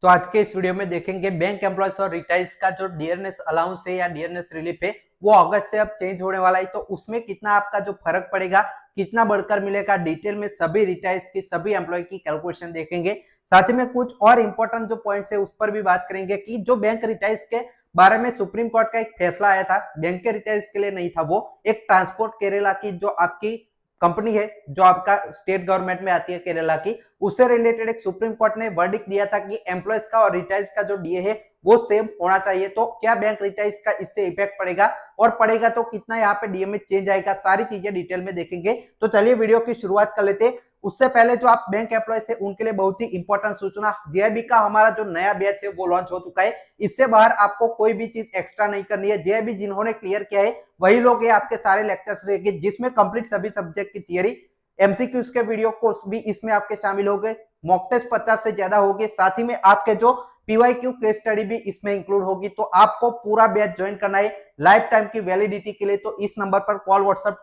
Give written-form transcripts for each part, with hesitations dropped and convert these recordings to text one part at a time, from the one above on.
तो आज के इस वीडियो में देखेंगे बैंक एम्प्लॉयज और रिटायर्स का जो डियरनेस अलाउंस है या डियरनेस रिलीफ है वो अगस्त से अब चेंज होने वाला है। तो उसमें कितना आपका जो फर्क पड़ेगा, कितना बढ़कर मिलेगा, डिटेल में सभी रिटायर्स की सभी एम्प्लॉय की कैलकुलेशन देखेंगे। साथ ही में कुछ और इंपॉर्टेंट जो पॉइंट्स है उस पर भी बात करेंगे कि जो बैंक रिटायर्स के बारे में सुप्रीम कोर्ट का एक फैसला आया था, बैंक के रिटायर्स के लिए नहीं था, वो एक ट्रांसपोर्ट केरला की जो आपकी कंपनी है जो आपका स्टेट गवर्नमेंट में आती है केरला की, उससे रिलेटेड एक सुप्रीम कोर्ट ने वर्डिक्ट दिया था कि एम्प्लॉयज का और रिटायर्स का जो डीए है वो सेम होना चाहिए। तो क्या बैंक रिटायर्स का इससे इफेक्ट पड़ेगा और पड़ेगा तो कितना यहाँ पे डीए में चेंज आएगा, सारी चीजें डिटेल में देखेंगे। तो चलिए वीडियो की शुरुआत कर लेते। उससे पहले जो आप बैंक एम्प्लॉयज है उनके लिए बहुत ही इंपॉर्टेंट सूचना, जेआईबी का हमारा जो नया बैच है वो लॉन्च हो चुका है। इससे बाहर आपको कोई भी चीज एक्स्ट्रा नहीं करनी है। जेआईबी जिन्होंने क्लियर किया है वही लोग ये आपके सारे लेक्चर्स रहेंगे जिसमें कंप्लीट सभी सब्जेक्ट की थियरी, एमसीक्यूज के वीडियो कोर्स भी इसमें आपके शामिल हो गए, मॉक टेस्ट 50 से ज्यादा होगी, साथ ही में आपके जो पीवाईक्यू केस स्टडी भी इसमें इंक्लूड होगी। तो आपको पूरा बैच ज्वाइन करना है लाइफ टाइम की वैलिडिटी के लिए, तो इस नंबर पर कॉल, व्हाट्सएप,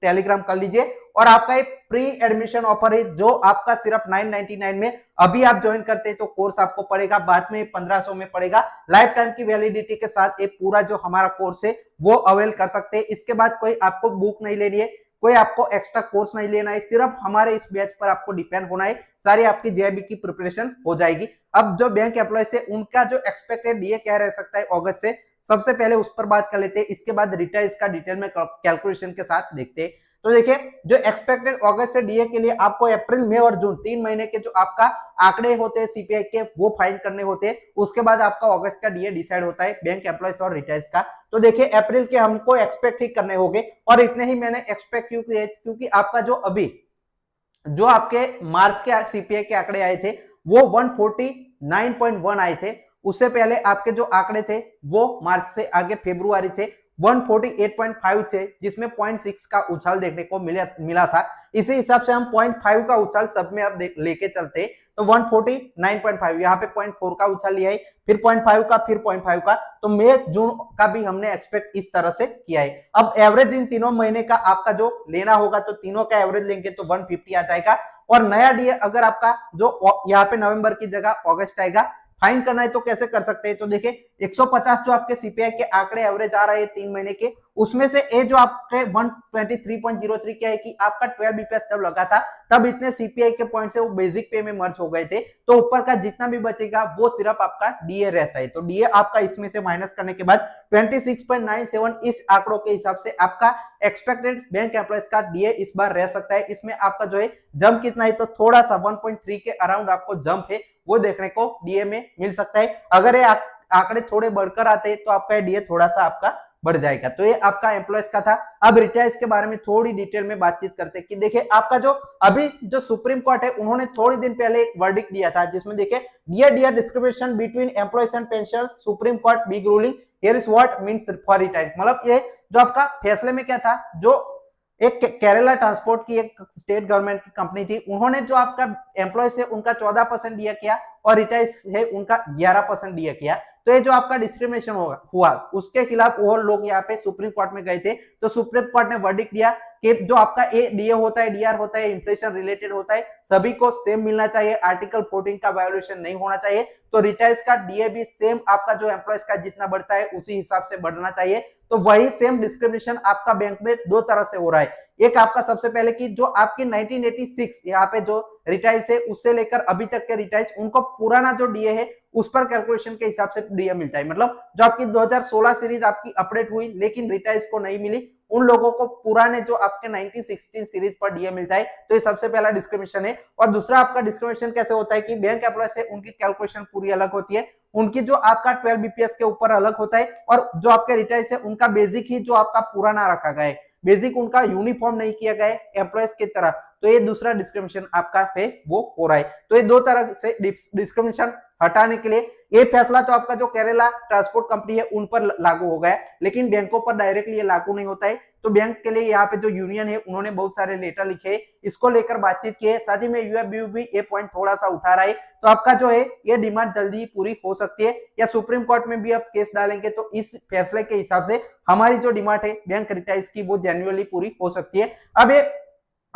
टेलीग्राम कर लीजिए। और आपका एक प्री एडमिशन ऑफर है जो आपका सिर्फ 999 में अभी आप ज्वाइन करते हैं तो कोर्स आपको पड़ेगा, बाद में 1500 में पड़ेगा। लाइफ टाइम की वैलिडिटी के साथ एक पूरा जो हमारा कोर्स है वो अवेल कर सकते हैं। इसके बाद कोई आपको बुक नहीं लेनी है, कोई आपको एक्स्ट्रा कोर्स नहीं लेना है, सिर्फ हमारे इस बैच पर आपको डिपेंड होना है, सारी आपकी जेआईबी की प्रिपरेशन हो जाएगी। अब जो बैंक एम्प्लॉय से उनका जो एक्सपेक्टेड डीए क्या रह सकता है अगस्त से, सबसे पहले उस पर बात कर लेते हैं। इसके बाद रिटायर्स का डिटेल में कैलकुलेशन के साथ देखते हैं। तो देखिए, जो एक्सपेक्टेड अगस्त से डीए के लिए आपको अप्रैल, मई और जून 3 महीने के जो आपका आंकड़े होते हैं सीपीआई के वो फाइन करने होते हैं। उसके बाद आपका अगस्त का डीए डिसाइड होता है बैंक एम्प्लॉयज और रिटायर्स का। तो देखिए, अप्रैल के हमको एक्सपेक्ट ही करने होंगे, और इतने ही मैंने एक्सपेक्ट क्यों किए, क्योंकि आपका जो अभी जो आपके मार्च के सीपीआई के आंकड़े आए थे वो 149.1 आए थे। उससे पहले आपके जो आंकड़े थे वो मार्च से आगे फरवरी थे 148.5 थे, जिसमें 0.6 का उछाल देखने को मिला था। इसी हिसाब से हम 0.5 का उछाल सब में अब लेके चलते तो 149.5, यहाँ पे 0.4 का उछाल लिया है, फिर 0.5 का, फिर 0.5 का। तो मई जून का भी हमने एक्सपेक्ट इस तरह से किया है। अब एवरेज इन तीनों महीने का आपका जो लेना होगा तो तीनों का एवरेज लेंगे तो 150 आ जाएगा। और नया डीए अगर आपका जो यहाँ पे नवंबर की जगह अगस्त आएगा, फाइन करना है तो कैसे कर सकते हैं। तो देखिए, 150 जो आपके सीपीआई के आंकड़े एवरेज आ रहे हैं 3 महीने के, उसमें से ये जो आपके 123.03 क्या है कि आपका 12 बीपीएस जब लगा था तब इतने सीपीआई के पॉइंट से वो बेसिक पे में मर्ज हो गए थे। तो ऊपर का जितना भी बचेगा वो सिर्फ आपका डीए रहता है। तो डीए आपका इसमें से माइनस करने के बाद 26.97 इस आंकड़ों के हिसाब से आपका एक्सपेक्टेड बैंक एम्प्लॉयज का डीए इस बार रह सकता है। इसमें आपका जो है जंप कितना है, तो थोड़ा सा 1.3 के अराउंड आपको जंप है वो देखने को डीए में मिल सकता है। अगर ये आंकड़े थोड़े बढ़कर आते हैं तो आपका डीए थोड़ा सा आपका बढ़ जाएगा। तो ये आपका एम्प्लॉयज का था। अब रिटायर्स के बारे में थोड़ी डिटेल में बातचीत करते हैं कि देखिए, आपका जो अभी जो सुप्रीम कोर्ट है उन्होंने थोड़ी दिन पहले एक वर्डिक्ट दिया था जिसमें देखिए, dear discrimination between employees and pensioners, supreme court big ruling, here is what means for retired. मतलब ये जो आपका फैसले में क्या था, जो एक केरला ट्रांसपोर्ट की एक स्टेट गवर्नमेंट की कंपनी थी, उन्होंने जो आपका एम्प्लॉयज है उनका 14% दिया किया और रिटायर्स है उनका 11% दिया किया। तो ये जो आपका डिस्क्रिमिनेशन हुआ उसके खिलाफ वो लोग यहाँ पे सुप्रीम कोर्ट में गए थे। तो सुप्रीम कोर्ट ने वर्डिक्ट दिया कि जो आपका ए डीए होता है, डीआर होता है, इन्फ्लेशन रिलेटेड होता है, सभी को सेम मिलना चाहिए, आर्टिकल 14 का वायोलेशन नहीं होना चाहिए। तो रिटायर्स का डीए भी सेम आपका जो एम्प्लॉयज का जितना बढ़ता है उसी हिसाब से बढ़ना चाहिए। तो वही सेम डिस्क्रिमिनेशन आपका बैंक में दो तरह से हो रहा है। एक आपका सबसे पहले कि जो आपकी 1986 यहाँ पे जो रिटायर्स है उससे लेकर अभी तक के रिटायर्स, उनको पुराना जो डीए है उस पर कैलकुलेशन के हिसाब से डीए मिलता है। मतलब जो आपकी 2016 सीरीज आपकी अपडेट हुई लेकिन रिटायर्स को नहीं मिली, उन लोगों को पुराने जो आपके 1916 सीरीज पर डीए मिलता है। तो ये सबसे पहला डिस्क्रिमिनेशन है। और दूसरा आपका डिस्क्रिमिनेशन कैसे होता है कि बैंक एम्प्लॉय से उनकी कैलकुलेशन पूरी अलग होती है, उनकी जो आपका 12 बीपीएस के ऊपर अलग होता है, और जो आपके रिटायर्स है उनका बेसिक ही जो आपका पुराना रखा गया है, बेसिक उनका यूनिफॉर्म नहीं किया गया है एम्प्लॉयज की तरह। तो ये दूसरा डिस्क्रिमिनेशन आपका है वो हो रहा है। तो ये दो तरह से डिस्क्रिमिनेशन हटाने के लिए ये फैसला तो आपका जो केरला ट्रांसपोर्ट कंपनी है उन पर लागू हो गया, लेकिन बैंकों पर डायरेक्टली ये लागू नहीं होता है। तो बैंक के लिए यहाँ पे जो यूनियन है उन्होंने बहुत सारे लेटर लिखे, इसको लेकर बातचीत की है। साथ ही में यूएफबीयू भी ये पॉइंट थोड़ा सा उठा रहा है। तो आपका जो है ये डिमांड जल्दी ही पूरी हो सकती है, या सुप्रीम कोर्ट में भी अब केस डालेंगे तो इस फैसले के हिसाब से हमारी जो डिमांड है बैंक रिटायर्स की वो जेन्युइनली पूरी हो सकती है। अब ये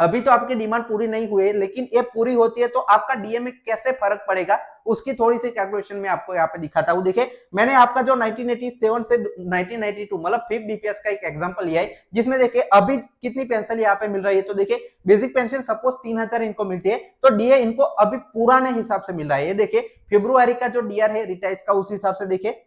अभी तो आपकी डिमांड पूरी नहीं हुई है, लेकिन ये पूरी होती है तो आपका डीए में कैसे फर्क पड़ेगा उसकी थोड़ी सी कैलकुलेशन में आपको यहाँ पे दिखाता हूँ। देखिए मैंने आपका जो 1987 से 1992 मतलब 5 बीपीएस का एक एग्जांपल लिया है, जिसमें देखिए अभी कितनी पेंशन यहाँ पे मिल रही है। तो देखिए बेसिक पेंशन सपोज 3000 इनको मिलती है, तो डीए इनको अभी पुराने हिसाब से मिल रहा है। ये देखिए फेब्रुआरी का जो डीआर है रिटाइज का, उस हिसाब से देखिए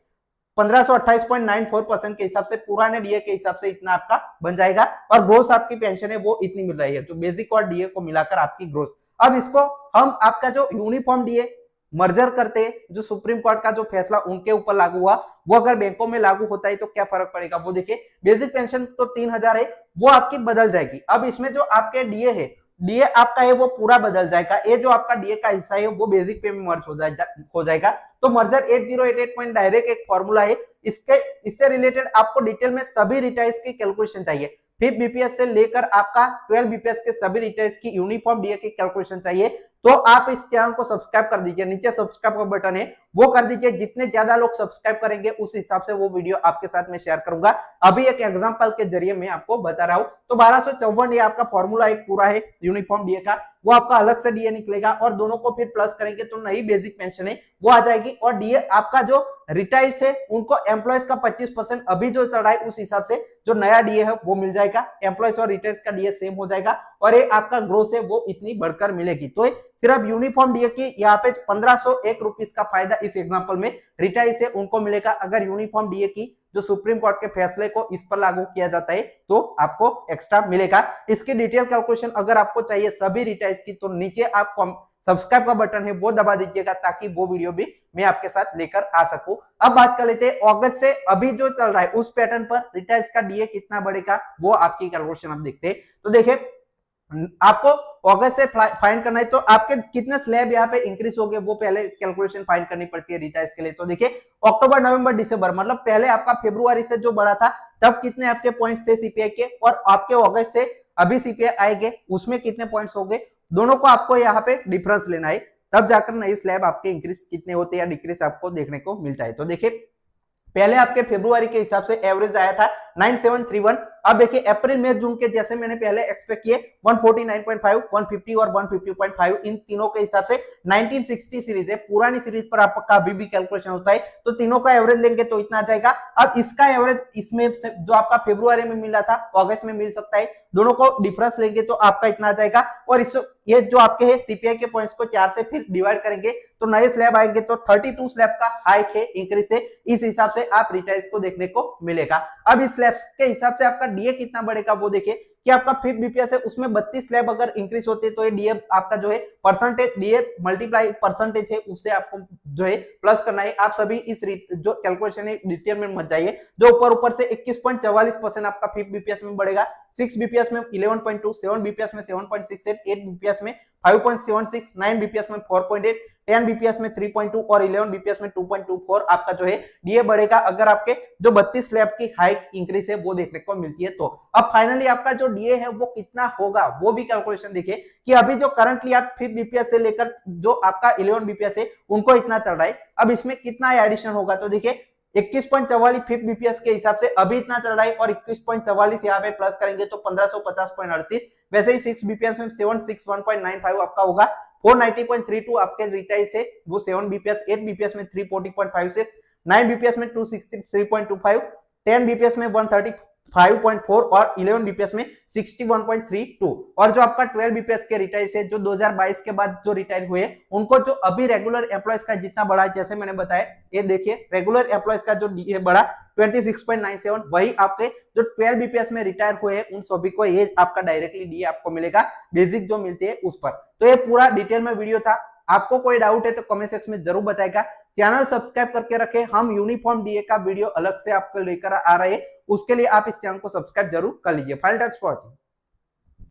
1528.94% के हिसाब से पुराने डीए के हिसाब से इतना आपका बन जाएगा, और ग्रोथ आपकी पेंशन है वो इतनी मिल रही है, जो बेसिक और डीए को मिलाकर आपकी ग्रोथ। अब इसको हम आपका जो यूनिफॉर्म डीए मर्जर करते हैं, जो सुप्रीम कोर्ट का जो फैसला उनके ऊपर लागू हुआ, वो अगर बैंकों में लागू होता है तो क्या फर्क पड़ेगा। वो देखिए बेसिक पेंशन तो 3000 है, वो आपकी बदल जाएगी। अब इसमें जो आपके डीए है, डीए आपका है वो पूरा बदल जाएगा। ये जो आपका डीए का हिस्सा है वो बेसिक पे में मर्ज हो जाएगा। तो मर्जर 8088 पॉइंट डायरेक्ट एक फॉर्मूला है, इससे रिलेटेड आपको डिटेल में सभी रिटाइज की कैलकुलेशन चाहिए। 5 बीपीएस से लेकर आपका 12 बीपीएस के सभी रिटाइज की यूनिफॉर्म डीए की कैलकुलेशन चाहिए, तो आप इस चैनल को सब्सक्राइब कर दीजिए। नीचे सब्सक्राइब का बटन है वो कर दीजिए। जितने ज्यादा लोग सब्सक्राइब करेंगे उस हिसाब से वो वीडियो आपके साथ में शेयर करूंगा। अभी एक एग्जांपल के जरिए मैं आपको बता रहा हूं। तो 1254 ये आपका फॉर्मूला एक पूरा है यूनिफॉर्म डीए का, वो आपका अलग से डीए निकलेगा, और दोनों को फिर प्लस करेंगे तो नई बेसिक पेंशन है वो आ जाएगी। और डीए आपका जो रिटाइज है उनको एम्प्लॉयज का 25% अभी जो चल रहा है उस हिसाब से जो नया डीए है वो मिल जाएगा। एम्प्लॉयज और रिटाइज का डीए सेम हो जाएगा, और ये आपका ग्रोथ है वो इतनी बढ़कर मिलेगी। तो सिर्फ यूनिफॉर्म डीए की यहाँ पे 1501 रुपीस का फायदा इस एग्जांपल में रिटाइज से उनको मिलेगा। अगर यूनिफॉर्म डीए की जो सुप्रीम कोर्ट के फैसले को इस पर लागू किया जाता है तो आपको एक्स्ट्रा मिलेगा। इसकी डिटेल कैलकुलेशन अगर आपको चाहिए सभी रिटाइज की, तो नीचे आप सब्सक्राइब का बटन है वो दबा दीजिएगा, ताकि वो वीडियो भी मैं आपके साथ लेकर आ सकूं। अब बात कर लेते हैं अगस्त से अभी जो चल रहा है उस पैटर्न पर रिटाइज का डीए कितना बढ़ेगा, वो आपकी कैलकुलेशन अब देखते हैं। तो देखिए आपको अगस्त से फाइंड करना है, तो आपके कितने स्लैब यहाँ पे इंक्रीज हो गए वो पहले कैलकुलेशन फाइंड करनी पड़ती है रिटाइज के लिए। तो देखिए अक्टूबर नवंबर दिसंबर मतलब पहले आपका फरवरी से जो बढ़ा था तब कितने आपके पॉइंट्स थे सीपीआई के, और आपके अगस्त से अभी सीपीआई आएंगे उसमें कितने पॉइंट्स हो गए, दोनों को आपको यहाँ पे डिफरेंस लेना है, तब जाकर नई स्लैब आपके इंक्रीज कितने होते हैं या डिक्रीज आपको देखने को मिलता है। तो देखिए पहले आपके फरवरी के हिसाब से एवरेज आया था 9731। अब देखिए अप्रैल मई जून के जैसे मैंने पहले एक्सपेक्ट किए 149.5, 150 और 150.5, इन तीनों के हिसाब से 1960 सीरीज है, पुरानी सीरीज पर आपका अभी भी कैलकुलेशन होता है, तो तीनों का एवरेज लेंगे तो इतना आ जाएगा। अब इसका एवरेज इसमें जो आपका फरवरी में मिला था अगस्त में मिल सकता है, दोनों को डिफरेंस लेंगे तो आपका इतना आ जाएगा। और इस ये जो आपके है सीपीआई के पॉइंट्स को 4 से फिर डिवाइड करेंगे तो नए स्लैब आएंगे, तो 32 स्लैब का हाइक है इंक्रीज है, इस हिसाब से आप रिटाइज को देखने को मिलेगा। अब इस स्लैब के हिसाब से आपका डीए कितना बढ़ेगा वो देखिए कि आपका 5 बीपीएस है उसमें 32 स्लैब अगर इंक्रीज होते हैं तो ये डीए आपका जो है परसेंटेज डीए मल्टीप्लाई परसेंटेज है उससे आपको जो है प्लस करना है। आप सभी इस जो कैलकुलेशन है डिटेल में मत जाइए। जो ऊपर से 21.44% आपका 5 बीपीएस में बढ़ेगा, 6 बीपीएस में 11.2, 7 बीपीएस में 7.68, 8 बीपीएस में 5.76, 9 बीपीएस में 4.8, 10 बीपीएस में 3.2 और 11 बीपीएस में 2.24 आपका जो है डीए बढ़ेगा, अगर आपके जो 32 स्लैब की हाइक इंक्रीज है वो देखने को मिलती है। तो अब फाइनली आपका जो डीए है वो कितना होगा वो भी कैलकुलेशन देखिए कि अभी जो करंटली आप 5 बीपीएस से लेकर जो आपका 11 बीपीएस है उनको इतना चल रहा है, अब इसमें कितना एडिशन होगा। तो देखिए 21.44 5 बीपीएस के हिसाब से अभी इतना चल रहा है, और 21.44 यहाँ पे प्लस करेंगे तो 1550.38। वैसे ही 6 बीपीएस में 761.95 आपका होगा, 490.32 आपके रिटाइज से वो 7 बीपीएस, 8 बीपीएस में 340.56, 9 बीपीएस में 263.25, 10 बीपीएस में 135.4 और 11 बीपीएस में 61.32। और जो आपका 12 बीपीएस के रिटाइज है जो 2022 के बाद जो रिटायर हुए उनको जो अभी रेगुलर एम्प्लॉयज का जितना बढ़ा, जैसे मैंने बताया ये देखिए रेगुलर एम्प्लॉयज का जो डीए बढ़ा 26.97, वही आपके जो 12 बीपीएस में रिटायर हुए हैं उन सभी को ये आपका डायरेक्टली डीए आपको मिलेगा बेसिक जो मिलती है उस पर। तो ये पूरा डिटेल में वीडियो था, आपको कोई डाउट है तो कमेंट सेक्शन में जरूर बताएगा। चैनल सब्सक्राइब करके रखे, हम यूनिफॉर्म डीए का वीडियो अलग से आपको लेकर आ रहे हैं, उसके लिए आप इस चैनल को सब्सक्राइब जरूर कर लीजिए। Final touch for watching.